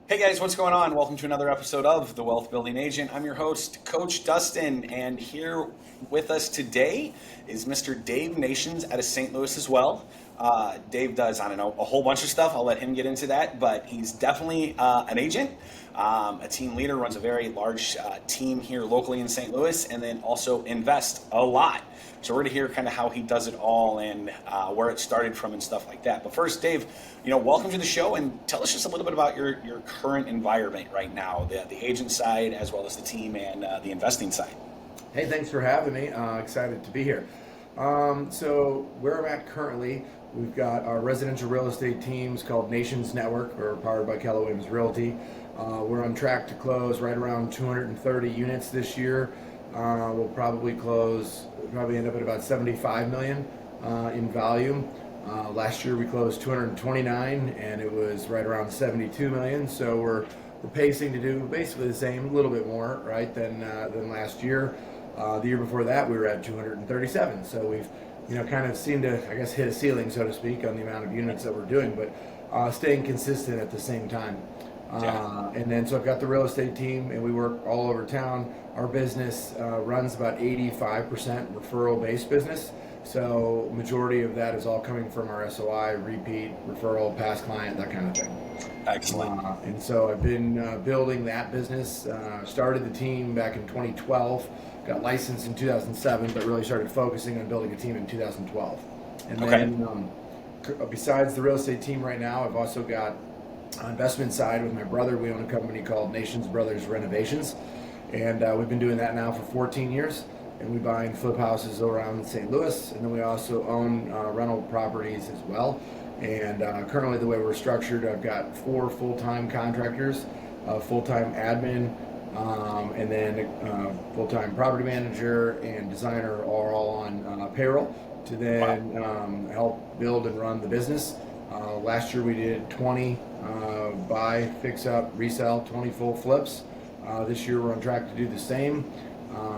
Hey guys, what's going on? Welcome to another episode of The Wealth Building Agent. I'm your host, Coach Dustin, and here with us today is Mr. Dave Nations out of St. Louis as well. Dave does, I don't know, a whole bunch of stuff. I'll let him get into that, but he's definitely an agent, a team leader, runs a very large team here locally in St. Louis, and then also invests a lot. So we're going to hear kind of how he does it all and where it started from and stuff like that. But first, Dave, welcome to the show and tell us just a little bit about your current environment right now, the agent side as well as the team and the investing side. Hey, thanks for having me. Excited to be here. So where I'm at currently, we've got our residential real estate teams called Nations Network. We're powered by Keller Williams Realty. We're on track to close right around 230 units this year. We'll probably end up at about 75 million in volume. Last year we closed 229 and it was right around 72 million. So we're pacing to do basically the same, a little bit more, right, than last year. The year before that we were at 237. So we've kind of seemed to, I guess, hit a ceiling, so to speak, on the amount of units that we're doing, but staying consistent at the same time. And then so I've got the real estate team and we work all over town. Our business runs about 85% referral-based business. So majority of that is all coming from our SOI, repeat, referral, past client, that kind of thing. Excellent. And so I've been building that business. Started the team back in 2012, got licensed in 2007, but really started focusing on building a team in 2012. And then besides the real estate team right now, I've also got on investment side with my brother. We own a company called Nations Brothers Renovations, and we've been doing that now for 14 years. And we buy and flip houses around St. Louis, and then we also own rental properties as well. And currently the way we're structured, I've got 4 full-time contractors, full-time admin, and then full-time property manager and designer are all on payroll to then help build and run the business. Last year we did 20 buy, fix up, resell, 20 full flips. This year we're on track to do the same.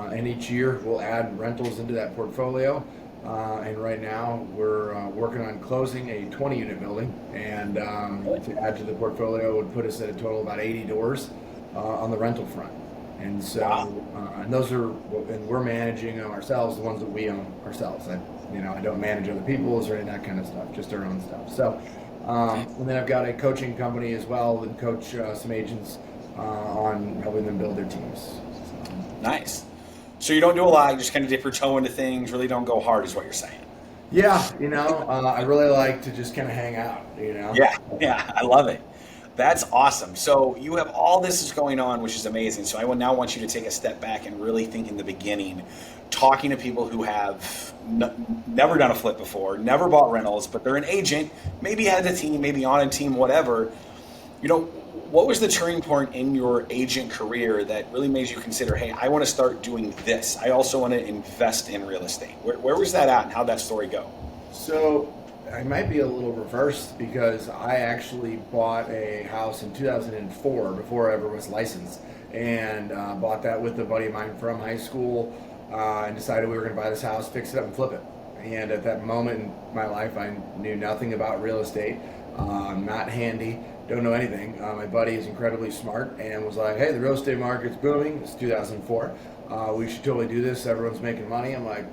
And each year we'll add rentals into that portfolio. And right now we're working on closing a 20 unit building, and to add to the portfolio would put us at a total of about 80 doors on the rental front. And so, and those are, and we're managing them ourselves, the ones that we own ourselves. I don't manage other people's or any of that kind of stuff, just our own stuff. So, and then I've got a coaching company as well and coach some agents on helping them build their teams. So. Nice. So you don't do a lot, you just kind of dip your toe into things, really don't go hard is what you're saying. Yeah, I really like to just kind of hang out, Yeah, I love it. That's awesome. So you have all this is going on, which is amazing. So I will now want you to take a step back and really think in the beginning, talking to people who have never done a flip before, never bought rentals, but they're an agent, maybe had a team, maybe on a team, whatever. What was the turning point in your agent career that really made you consider, hey, I want to start doing this. I also want to invest in real estate. Where was that at and how'd that story go? So I might be a little reversed because I actually bought a house in 2004 before I ever was licensed, and bought that with a buddy of mine from high school, and decided we were going to buy this house, fix it up, and flip it. And at that moment in my life, I knew nothing about real estate, not handy, don't know anything. My buddy is incredibly smart and was like, hey, the real estate market's booming. It's 2004. We should totally do this. Everyone's making money. I'm like,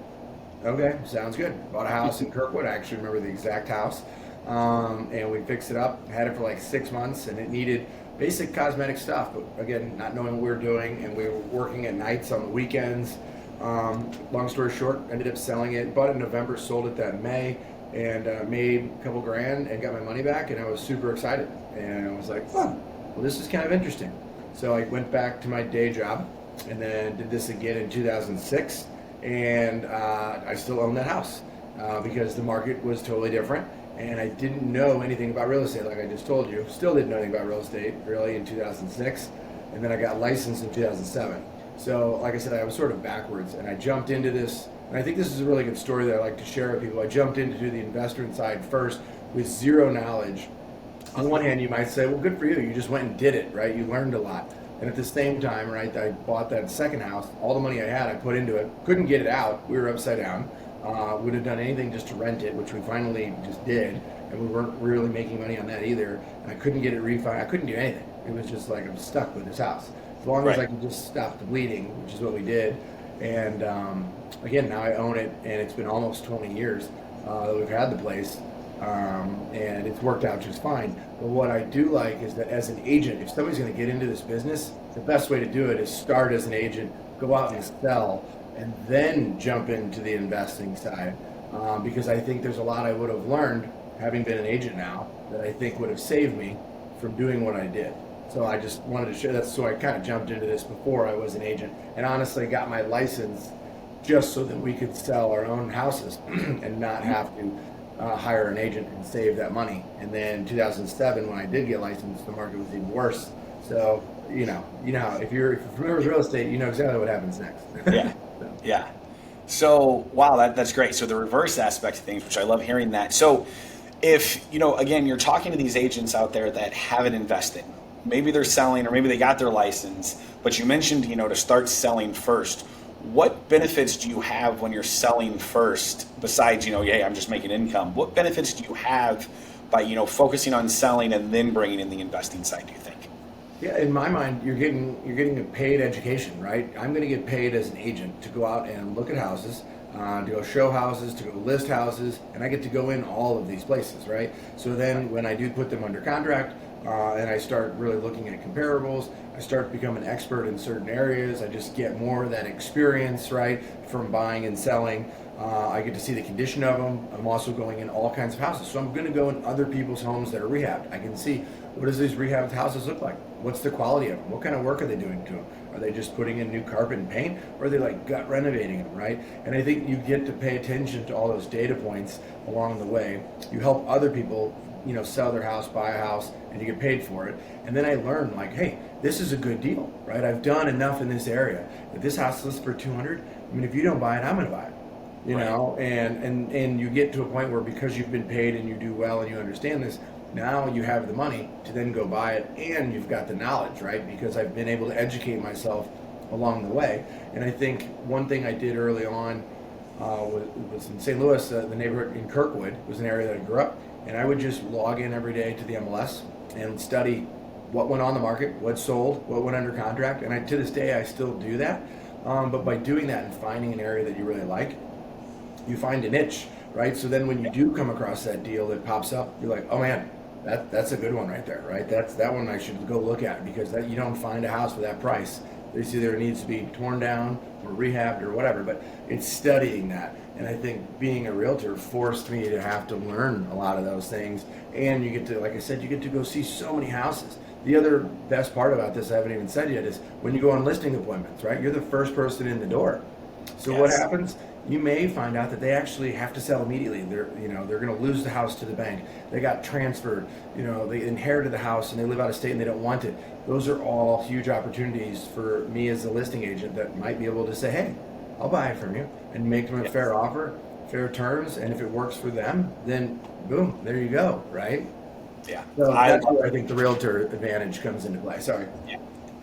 okay, sounds good. Bought a house in Kirkwood. I actually remember the exact house. And we fixed it up, had it for like 6 months, and it needed basic cosmetic stuff. But again, not knowing what we were doing, and we were working at nights on the weekends. Long story short, ended up selling it. Bought it in November, sold it that May, and made a couple grand and got my money back, and I was super excited. And I was like, oh, well, this is kind of interesting. So I went back to my day job and then did this again in 2006, and I still own that house because the market was totally different, and I didn't know anything about real estate, like I just told you. Still didn't know anything about real estate really in 2006, and then I got licensed in 2007. So like I said, I was sort of backwards, and I jumped into this, and I think this is a really good story that I like to share with people. I jumped into the investment side first with zero knowledge. On one hand, you might say, well, good for you. You just went and did it, right? You learned a lot. And at the same time, right, I bought that second house. All the money I had, I put into it. Couldn't get it out. We were upside down. Would have done anything just to rent it, which we finally just did. and we weren't really making money on that either. And I couldn't get it refinanced. I couldn't do anything. It was just like I'm stuck with this house. As long as I could just stop the bleeding, which is what we did. And again, now I own it, and it's been almost 20 years that we've had the place. And it's worked out just fine. But what I do like is that as an agent, if somebody's going to get into this business, the best way to do it is start as an agent, go out and sell, and then jump into the investing side. Because I think there's a lot I would have learned having been an agent now that I think would have saved me from doing what I did. So I just wanted to share that. So I kind of jumped into this before I was an agent, and honestly got my license just so that we could sell our own houses and not have to hire an agent and save that money. And then 2007, when I did get licensed, the market was even worse. So you know, if you're familiar with real estate, you know exactly what happens next. Yeah, yeah. So wow, that's great. So the reverse aspect of things, which I love hearing that. So if again, you're talking to these agents out there that haven't invested, maybe they're selling or maybe they got their license, but you mentioned to start selling first. What benefits do you have when you're selling first besides, hey, I'm just making income? What benefits do you have by, focusing on selling and then bringing in the investing side, do you think? Yeah, in my mind, you're getting a paid education, right? I'm going to get paid as an agent to go out and look at houses, to go show houses, to go list houses, and I get to go in all of these places, right? So then when I do put them under contract, and I start really looking at comparables, I start to become an expert in certain areas. I just get more of that experience, right, from buying and selling. I get to see the condition of them. I'm also going in all kinds of houses. So I'm going to go in other people's homes that are rehabbed. I can see, what does these rehabbed houses look like? What's the quality of them? What kind of work are they doing to them? Are they just putting in new carpet and paint, or are they like gut renovating them, right? And I think you get to pay attention to all those data points along the way. You help other people, sell their house, buy a house, and you get paid for it. And then I learned, like, hey, this is a good deal, right? I've done enough in this area. If this house lists for 200, I mean, if you don't buy it, I'm going to buy it. You know, and you get to a point where, because you've been paid and you do well and you understand this, now you have the money to then go buy it, and you've got the knowledge, right? Because I've been able to educate myself along the way. And I think one thing I did early on was in St. Louis, the neighborhood in Kirkwood was an area that I grew up, and I would just log in every day to the MLS and study what went on the market, what sold, what went under contract, and to this day I still do that. But by doing that and finding an area that you really like, you find a niche, right? So then when you do come across that deal that pops up, you're like, oh man, that's a good one right there, right? That one I should go look at, because you don't find a house for that price. It's either it needs to be torn down or rehabbed or whatever, but it's studying that. And I think being a realtor forced me to have to learn a lot of those things. And you get to, like I said, you get to go see so many houses. The other best part about this I haven't even said yet is when you go on listing appointments, right? You're the first person in the door. So what happens? You may find out that they actually have to sell immediately. They're going to lose the house to the bank. They got transferred. They inherited the house and they live out of state and they don't want it. Those are all huge opportunities for me as a listing agent that might be able to say, hey, I'll buy it from you, and make them a fair offer, fair terms, and if it works for them, then boom, there you go, right? Yeah. So that's where I think the realtor advantage comes into play. Sorry. Yeah.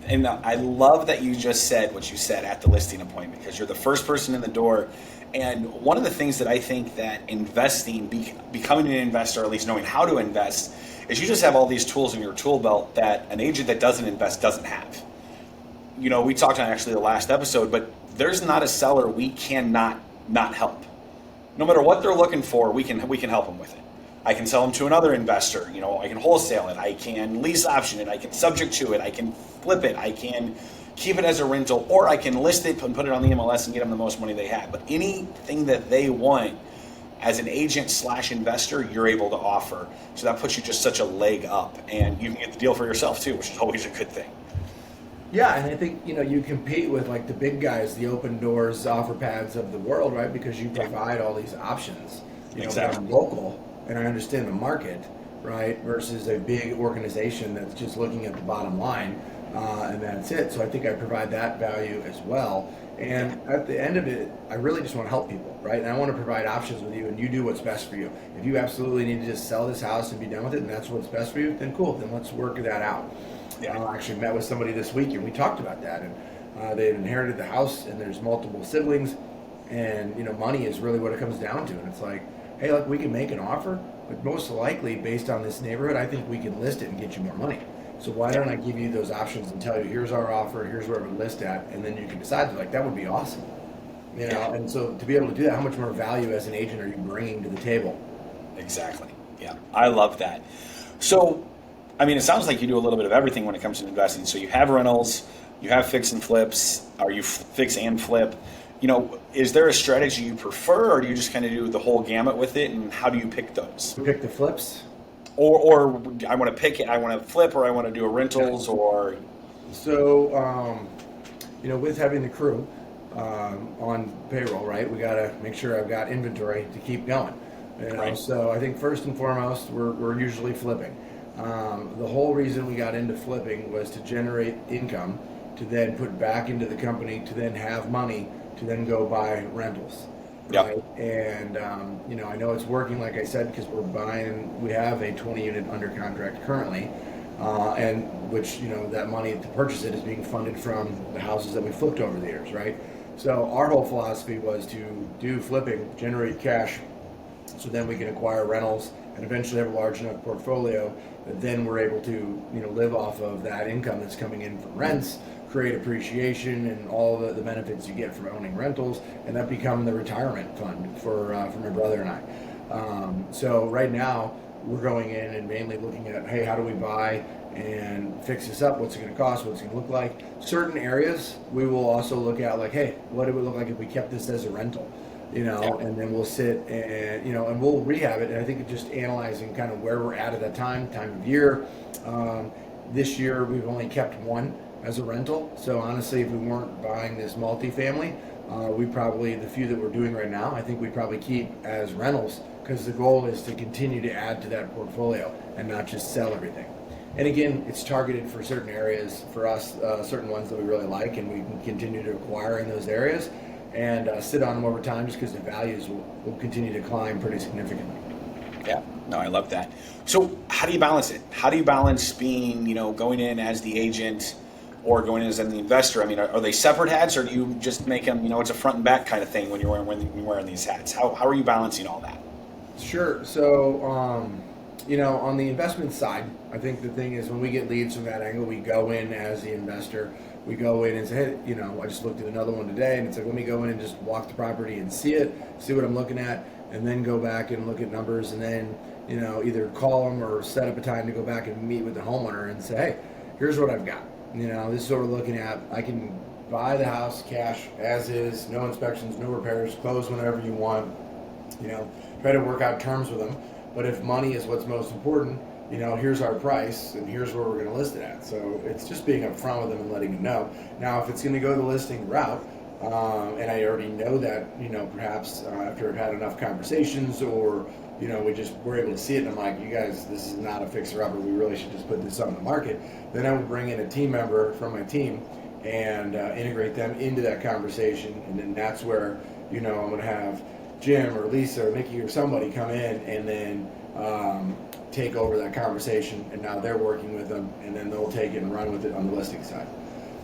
And I love that you just said what you said at the listing appointment, because you're the first person in the door. And one of the things that I think that investing, becoming an investor, or at least knowing how to invest, is you just have all these tools in your tool belt that an agent that doesn't invest doesn't have. We talked on actually the last episode, but there's not a seller we cannot not help. No matter what they're looking for, we can help them with it. I can sell them to another investor. I can wholesale it. I can lease option it. I can subject to it. I can flip it. I can keep it as a rental, or I can list it and put it on the MLS and get them the most money they have. But anything that they want as an agent / investor, you're able to offer. So that puts you just such a leg up, and you can get the deal for yourself too, which is always a good thing. Yeah, and I think you compete with like the big guys, the Open Doors, Offer Pads of the world, right? Because you provide all these options. Exactly. I'm local and I understand the market, right? Versus a big organization that's just looking at the bottom line, and that's it. So I think I provide that value as well. And at the end of it, I really just want to help people, right? And I want to provide options with you, and you do what's best for you. If you absolutely need to just sell this house and be done with it, and that's what's best for you, then cool. Then let's work that out. I actually met with somebody this week and we talked about that, and they inherited the house and there's multiple siblings, and money is really what it comes down to. And it's like, hey, look, we can make an offer, but most likely based on this neighborhood, I think we can list it and get you more money. So why don't I give you those options and tell you, here's our offer, here's where we list at, and then you can decide. Like, that would be awesome. And so to be able to do that, how much more value as an agent are you bringing to the table? Exactly. Yeah, I love that. So, I mean, it sounds like you do a little bit of everything when it comes to investing. So you have rentals, you have fix and flips, or you fix and flip. Is there a strategy you prefer, or do you just kind of do the whole gamut with it? And how do you pick those? We pick the flips. Or I want to pick it, I want to flip, or I want to do a rentals, or. So, with having the crew on payroll, right, we got to make sure I've got inventory to keep going. Right. So I think first and foremost, we're usually flipping. The whole reason we got into flipping was to generate income, to then put back into the company, to then have money, to then go buy rentals. Yeah. Right? And, I know it's working, like I said, because we have a 20 unit under contract currently, and which, that money to purchase it is being funded from the houses that we flipped over the years, right? So our whole philosophy was to do flipping, generate cash, so then we can acquire rentals and eventually have a large enough portfolio that then we're able to, live off of that income that's coming in from rents, create appreciation and all the benefits you get from owning rentals, and that become the retirement fund for my brother and I. So right now we're going in and mainly looking at, hey, how do we buy and fix this up? What's it going to cost? What's it going to look like? Certain areas we will also look at, like, hey, what it would look like if we kept this as a rental. And then we'll sit and, and we'll rehab it. And I think it's just analyzing kind of where we're at that time of year. This year, we've only kept one as a rental. So honestly, if we weren't buying this multifamily, the few that we're doing right now, I think we'd probably keep as rentals, because the goal is to continue to add to that portfolio and not just sell everything. And again, it's targeted for certain areas for us, certain ones that we really like, and we can continue to acquire in those areas and sit on them over time, just because the values will continue to climb pretty significantly. Yeah, no, I love that. So how do you balance it? How do you balance being, going in as the agent or going in as the investor? I mean, are they separate hats, or do you just make them, it's a front and back kind of thing when you're wearing these hats? How are you balancing all that? Sure. So, on the investment side, I think the thing is when we get leads from that angle, we go in as the investor. We go in and say, hey, I just looked at another one today, and it's like, let me go in and just walk the property and see what I'm looking at, and then go back and look at numbers, and then, either call them or set up a time to go back and meet with the homeowner and say, hey, here's what I've got. This is what we're looking at. I can buy the house cash as is, no inspections, no repairs, close whenever you want, try to work out terms with them. But if money is what's most important, here's our price and here's where we're going to list it at. So it's just being upfront with them and letting them know. Now, if it's going to go the listing route, and I already know that, perhaps after I've had enough conversations, or, we're able to see it, and I'm like, you guys, this is not a fixer-upper, we really should just put this on the market, then I would bring in a team member from my team and integrate them into that conversation, and then that's where, I'm going to have Jim or Lisa or Nikki or somebody come in and then take over that conversation, and now they're working with them, and then they'll take it and run with it on the listing side.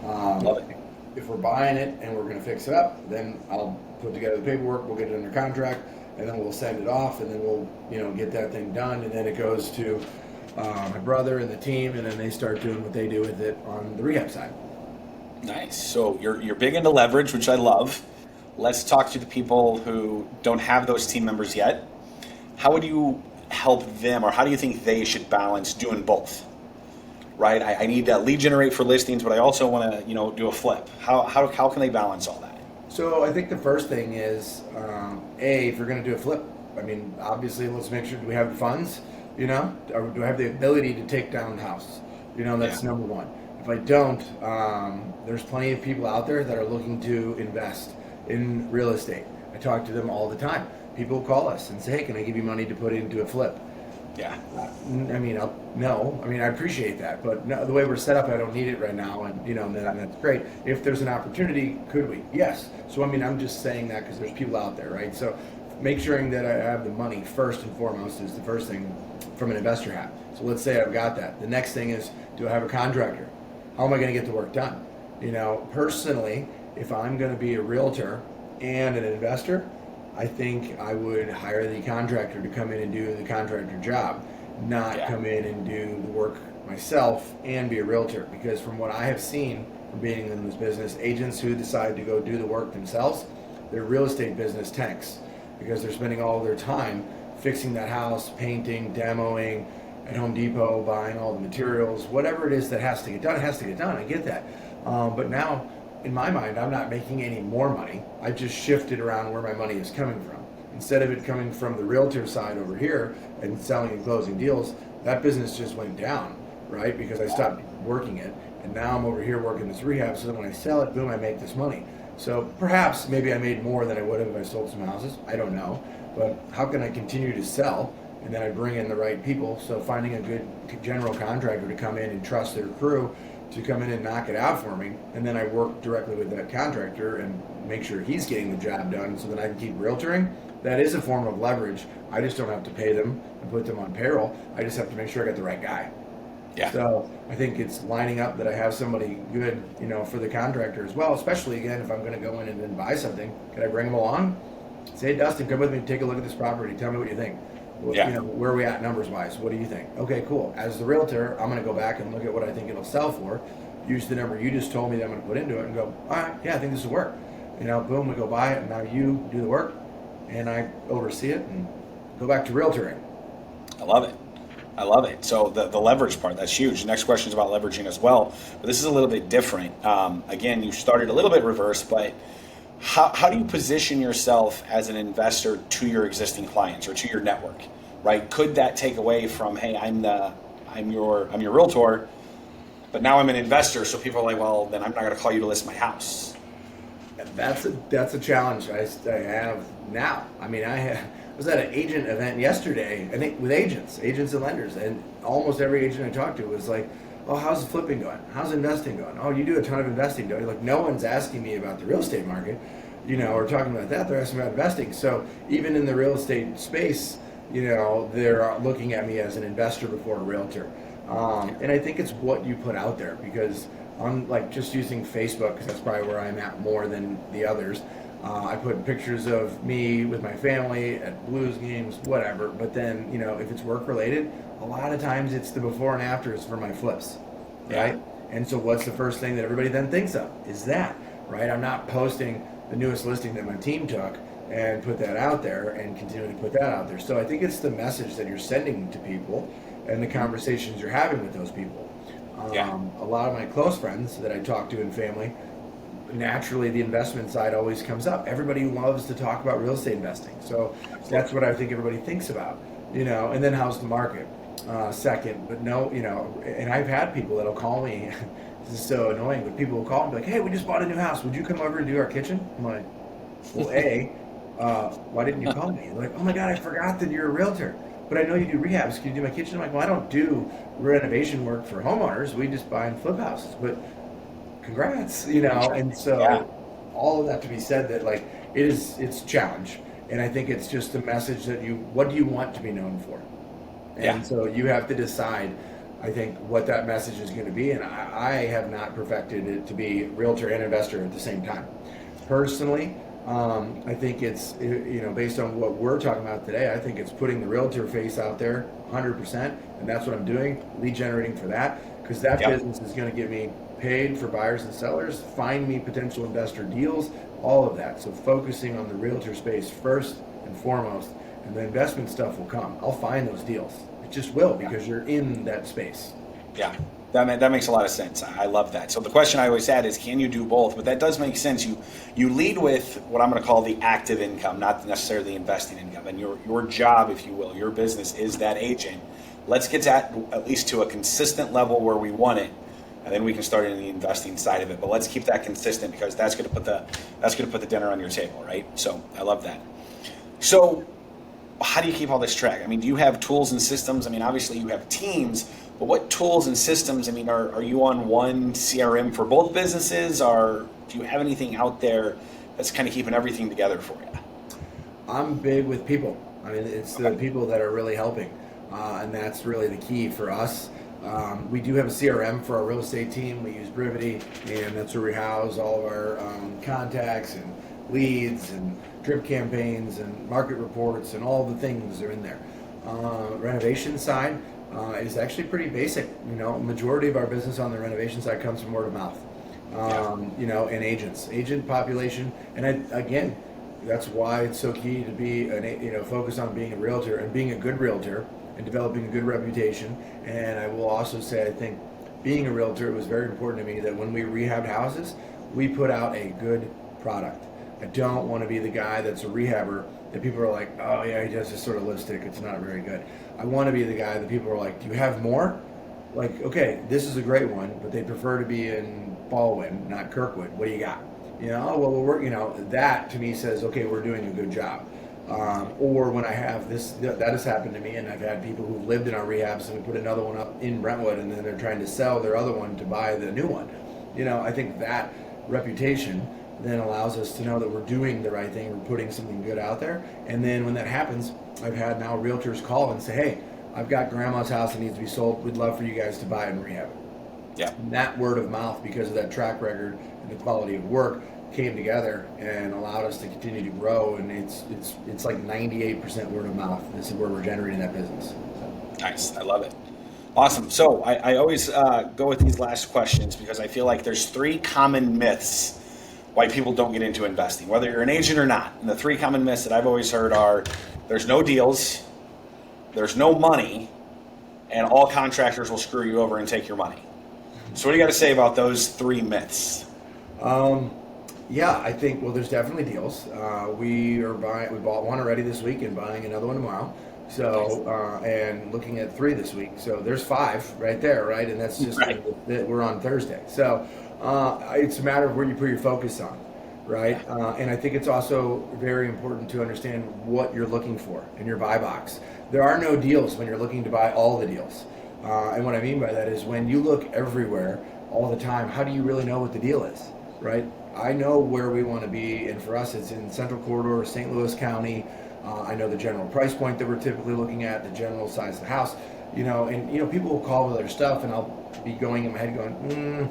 Love it. If we're buying it and we're going to fix it up, then I'll put together the paperwork, we'll get it under contract, and then we'll send it off, and then we'll get that thing done, and then it goes to my brother and the team, and then they start doing what they do with it on the rehab side. Nice. So you're big into leverage, which I love. Let's talk to the people who don't have those team members yet. How would you help them, or how do you think they should balance doing both? Right? I need to lead generate for listings, but I also want to, do a flip. How can they balance all that? So I think the first thing is, if you're going to do a flip, I mean, obviously, let's make sure, do we have the funds, or do I have the ability to take down the house? That's number one. If I don't, there's plenty of people out there that are looking to invest in real estate. I talk to them all the time. People call us and say, hey, can I give you money to put into a flip? Yeah. I appreciate that, but no, the way we're set up, I don't need it right now, and that's great. If there's an opportunity, could we? Yes. So I'm just saying that because there's people out there, right? So make sure that I have the money first and foremost is the first thing from an investor hat. So let's say I've got that. The next thing is, do I have a contractor? How am I going to get the work done? Personally, if I'm going to be a realtor and an investor, I think I would hire the contractor to come in and do the contractor job, not come in and do the work myself and be a realtor. Because from what I have seen from being in this business, agents who decide to go do the work themselves, their real estate business tanks because they're spending all of their time fixing that house, painting, demoing, at Home Depot, buying all the materials, whatever it is that has to get done, it has to get done. I get that. But now, in my mind, I'm not making any more money. I've just shifted around where my money is coming from. Instead of it coming from the realtor side over here and selling and closing deals, that business just went down, right? Because I stopped working it. And now I'm over here working this rehab, so then when I sell it, boom, I make this money. So perhaps maybe I made more than I would have if I sold some houses. I don't know. But how can I continue to sell? And then I bring in the right people. So finding a good general contractor to come in and trust their crew to come in and knock it out for me. And then I work directly with that contractor and make sure he's getting the job done so that I can keep realtoring. That is a form of leverage. I just don't have to pay them and put them on payroll. I just have to make sure I got the right guy. Yeah. So I think it's lining up that I have somebody good, for the contractor as well, especially again, if I'm going to go in and then buy something, can I bring them along? Say, hey, Dustin, come with me, take a look at this property. Tell me what you think. Where are we at numbers wise? What do you think? Okay, cool. As the realtor, I'm going to go back and look at what I think it'll sell for. Use the number you just told me that I'm going to put into it and go, all right, yeah, I think this will work. Boom, we go buy it, and now you do the work, and I oversee it and go back to realtoring. I love it. So the leverage part, that's huge. The next question is about leveraging as well, but this is a little bit different. Again, you started a little bit reverse, but how do you position yourself as an investor to your existing clients or to your network, right? Could that take away from, hey, I'm your realtor, but now I'm an investor, so people are like, well, then I'm not going to call you to list my house. That's a challenge I have now. I mean, I was at an agent event yesterday, and with agents and lenders, and almost every agent I talked to was like, oh, how's the flipping going? How's investing going? Oh, you do a ton of investing, don't you? Like, no one's asking me about the real estate market, or talking about that. They're asking about investing. So even in the real estate space, they're looking at me as an investor before a realtor. And I think it's what you put out there, because I'm like just using Facebook, because that's probably where I'm at more than the others. I put pictures of me with my family at Blues games, whatever. But then, if it's work related, a lot of times it's the before and afters for my flips, right? Yeah. And so what's the first thing that everybody then thinks of is that, right? I'm not posting the newest listing that my team took and put that out there and continue to put that out there. So I think it's the message that you're sending to people and the conversations you're having with those people. A lot of my close friends that I talk to in family, naturally the investment side always comes up. Everybody loves to talk about real estate investing. So that's what I think everybody thinks about, and then how's the market? Second, but no, and I've had people that'll call me, this is so annoying, but people will call and be like, hey, we just bought a new house. Would you come over and do our kitchen? I'm like, well, why didn't you call me? They're like, oh my God, I forgot that you're a realtor. But I know you do rehabs. Can you do my kitchen? I'm like, well, I don't do renovation work for homeowners. We just buy and flip houses. But congrats, And so all of that to be said, that like it's a challenge. And I think it's just a message that what do you want to be known for? And so you have to decide, I think, what that message is going to be. And I have not perfected it to be realtor and investor at the same time. Personally, I think it's, based on what we're talking about today, I think it's putting the realtor face out there 100%. And that's what I'm doing, lead generating for that, because that business is going to get me paid for buyers and sellers, find me potential investor deals, all of that. So focusing on the realtor space first and foremost, and the investment stuff will come. I'll find those deals. It just will, because you're in that space. Yeah, that makes a lot of sense. I love that. So the question I always had is, can you do both? But that does make sense. You lead with what I'm going to call the active income, not necessarily investing income. And your job, if you will, your business is that agent. Let's get at least to a consistent level where we want it, and then we can start in the investing side of it. But let's keep that consistent, because that's going to put the dinner on your table, right? So I love that. So how do you keep all this track? I mean, do you have tools and systems? I mean, obviously you have teams, but what tools and systems? I mean, are you on one CRM for both businesses, or do you have anything out there that's kind of keeping everything together for you? I'm big with people. I mean, it's the people that are really helping, and that's really the key for us. We do have a CRM for our real estate team. We use Brivity, and that's where we house all of our contacts and leads and drip campaigns and market reports and all the things are in there. Renovation side is actually pretty basic. Majority of our business on the renovation side comes from word of mouth. And agent population, and again, that's why it's so key to be focus on being a realtor and being a good realtor and developing a good reputation. And I will also say, I think being a realtor, it was very important to me that when we rehabbed houses, we put out a good product. I don't want to be the guy that's a rehabber that people are like, oh yeah, he does this sort of lipstick, it's not very good. I want to be the guy that people are like, do you have more? Like, okay, this is a great one, but they prefer to be in Baldwin, not Kirkwood. What do you got? That to me says, okay, we're doing a good job. Or when I have this, that has happened to me, and I've had people who've lived in our rehabs, and we put another one up in Brentwood, and then they're trying to sell their other one to buy the new one. I think that reputation then allows us to know that we're doing the right thing, we're putting something good out there. And then when that happens, I've had now realtors call and say, hey, I've got grandma's house that needs to be sold. We'd love for you guys to buy it and rehab it. Yeah. And that word of mouth, because of that track record and the quality of work, came together and allowed us to continue to grow. And it's like 98% word of mouth. This is where we're generating that business. Nice. I love it. Awesome. So I always go with these last questions because I feel like there's 3 common myths why people don't get into investing, whether you're an agent or not. And the 3 common myths that I've always heard are there's no deals, there's no money, and all contractors will screw you over and take your money. So what do you got to say about those 3 myths? Yeah, I think, well, there's definitely deals. We bought one already this week and buying another one tomorrow. So, and looking at 3 this week. So there's 5 right there, right? And that's just right. We're on Thursday. So it's a matter of where you put your focus on, right? And I think it's also very important to understand what you're looking for in your buy box. There are no deals when you're looking to buy all the deals. And what I mean by that is when you look everywhere all the time, how do you really know what the deal is, right? I know where we want to be, and for us, it's in Central Corridor, St. Louis County. I know the general price point that we're typically looking at, the general size of the house, and people will call with their stuff, and I'll be going in my head going,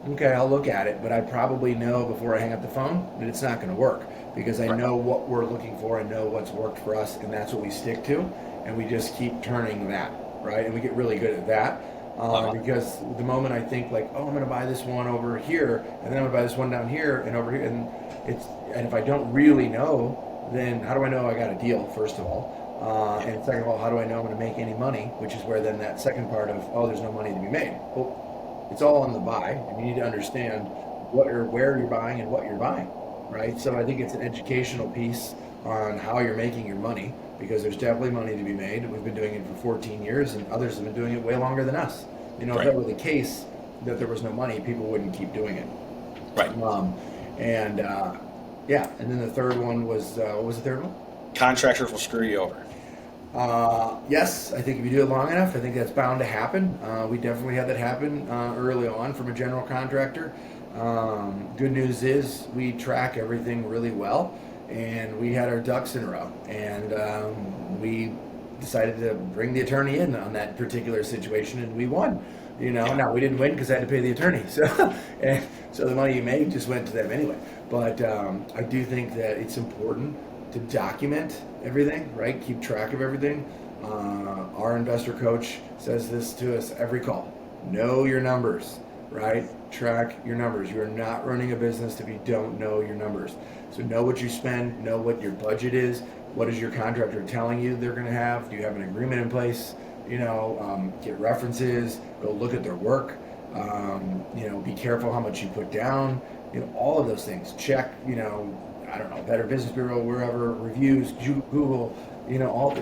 okay, I'll look at it, but I probably know before I hang up the phone that it's not going to work because I know what we're looking for, I know what's worked for us, and that's what we stick to, and we just keep turning that, right? And we get really good at that. Because the moment I think like, oh, I'm going to buy this one over here, and then I'm going to buy this one down here and over here, and if I don't really know, then how do I know I got a deal, first of all? And second of all, how do I know I'm going to make any money? Which is where then that second part of, oh, there's no money to be made. Well, it's all on the buy, and you need to understand where you're buying and what you're buying, right? So I think it's an educational piece on how you're making your money, because there's definitely money to be made. We've been doing it for 14 years, and others have been doing it way longer than us. If that were the case, that there was no money, people wouldn't keep doing it. Right. And then the third one was, what was the third one? Contractors will screw you over. Yes, I think if you do it long enough, I think that's bound to happen. We definitely had that happen early on from a general contractor. Good news is we track everything really well, and we had our ducks in a row, and we decided to bring the attorney in on that particular situation, and we won. Now we didn't win because I had to pay the attorney, so the money you made just went to them anyway. But I do think that it's important to document everything, right? Keep track of everything. Our investor coach says this to us every call: know your numbers, right? Track your numbers. You're not running a business if you don't know your numbers. So know what you spend, know what your budget is, what is your contractor telling you they're going to have, do you have an agreement in place, get references, go look at their work, be careful how much you put down, all of those things. Check, I don't know, Better Business Bureau, wherever, reviews, Google,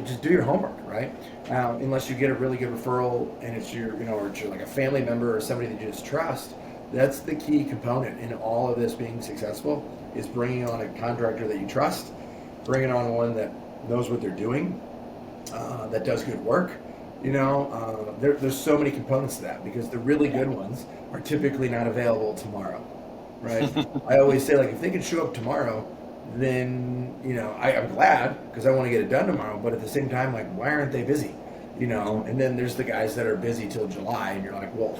just do your homework, right? Unless you get a really good referral and it's your, or it's like a family member or somebody that you just trust. That's the key component in all of this being successful, is bringing on a contractor that you trust, bringing on one that knows what they're doing, that does good work. There's so many components to that, because the really good ones are typically not available tomorrow, right? I always say, like, if they can show up tomorrow, then, I'm glad, because I want to get it done tomorrow, but at the same time, like, why aren't they busy? And then there's the guys that are busy till July, and you're like, well,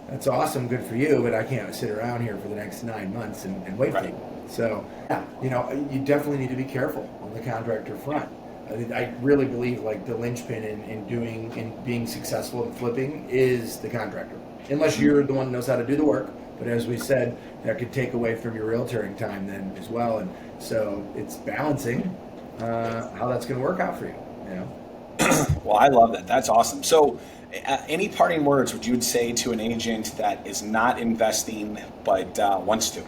that's awesome, good for you, but I can't sit around here for the next 9 months and wait for you. So, yeah, you definitely need to be careful on the contractor front. I really believe like the linchpin in being successful in flipping is the contractor, unless you're the one who knows how to do the work. But as we said, that could take away from your realtoring time then as well. And so it's balancing how that's going to work out for you. Well, I love that. That's awesome. So, any parting words would you say to an agent that is not investing but wants to?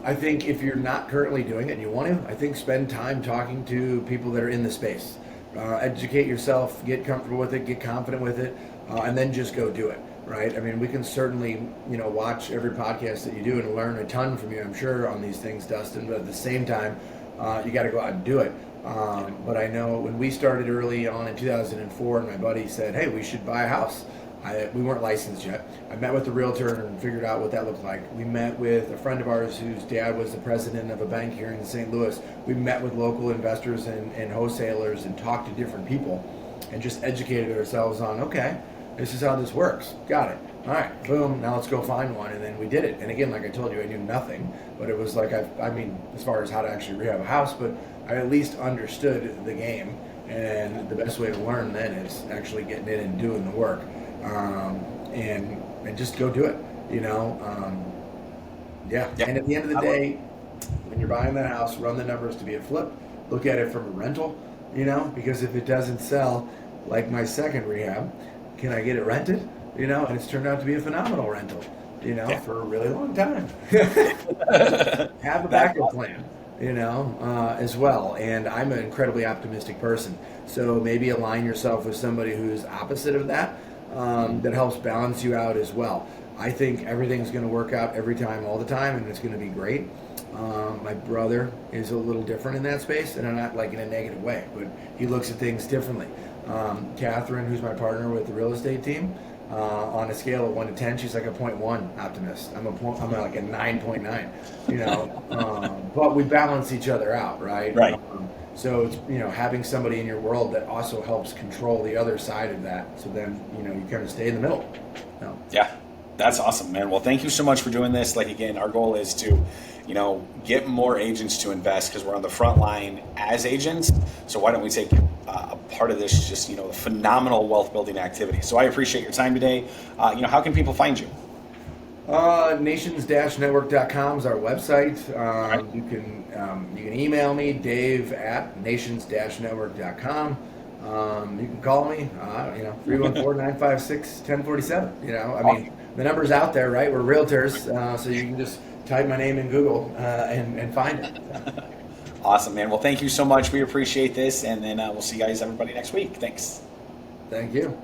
I think if you're not currently doing it and you want to, I think spend time talking to people that are in the space. Educate yourself, get comfortable with it, get confident with it, and then just go do it. Right? I mean, we can certainly, watch every podcast that you do and learn a ton from you, I'm sure, on these things, Dustin. But at the same time, you got to go out and do it. But I know when we started early on in 2004, and my buddy said, "Hey, we should buy a house." We weren't licensed yet. I met with the realtor and figured out what that looked like. We met with a friend of ours whose dad was the president of a bank here in St. Louis. We met with local investors and wholesalers and talked to different people and just educated ourselves on, okay, this is how this works. Got it. All right, boom, now let's go find one. And then we did it. And again, like I told you, I knew nothing, but it was like, as far as how to actually rehab a house, but I at least understood the game. And the best way to learn then is actually getting in and doing the work. And just go do it, Yeah. And at the end of the day, when you're buying that house, run the numbers to be a flip. Look at it from a rental, because if it doesn't sell, like my second rehab, can I get it rented? And it's turned out to be a phenomenal rental, for a really long time. Have a backup plan, as well. And I'm an incredibly optimistic person. So maybe align yourself with somebody who's opposite of that. That helps balance you out as well. I think everything's going to work out every time, all the time, and it's going to be great. My brother is a little different in that space, and I'm not like in a negative way, but he looks at things differently. Catherine, who's my partner with the real estate team, on a scale of 1 to 10, she's like a 0.1 optimist. I'm like a 9.9. But we balance each other out, right? Right. So it's, having somebody in your world that also helps control the other side of that. So then, you kind of stay in the middle. Yeah, that's awesome, man. Well, thank you so much for doing this. Like, again, our goal is to, get more agents to invest because we're on the front line as agents. So why don't we take a part of this, just, the phenomenal wealth building activity. So I appreciate your time today. How can people find you? Nations-network.com is our website. Right. You can email me, dave@nations-network.com. You can call me, 314-956-1047. The number's out there, right? We're realtors, so you can just type my name in Google and find it. Awesome, man. Well, thank you so much. We appreciate this, and then we'll see you guys, everybody, next week. Thanks. Thank you.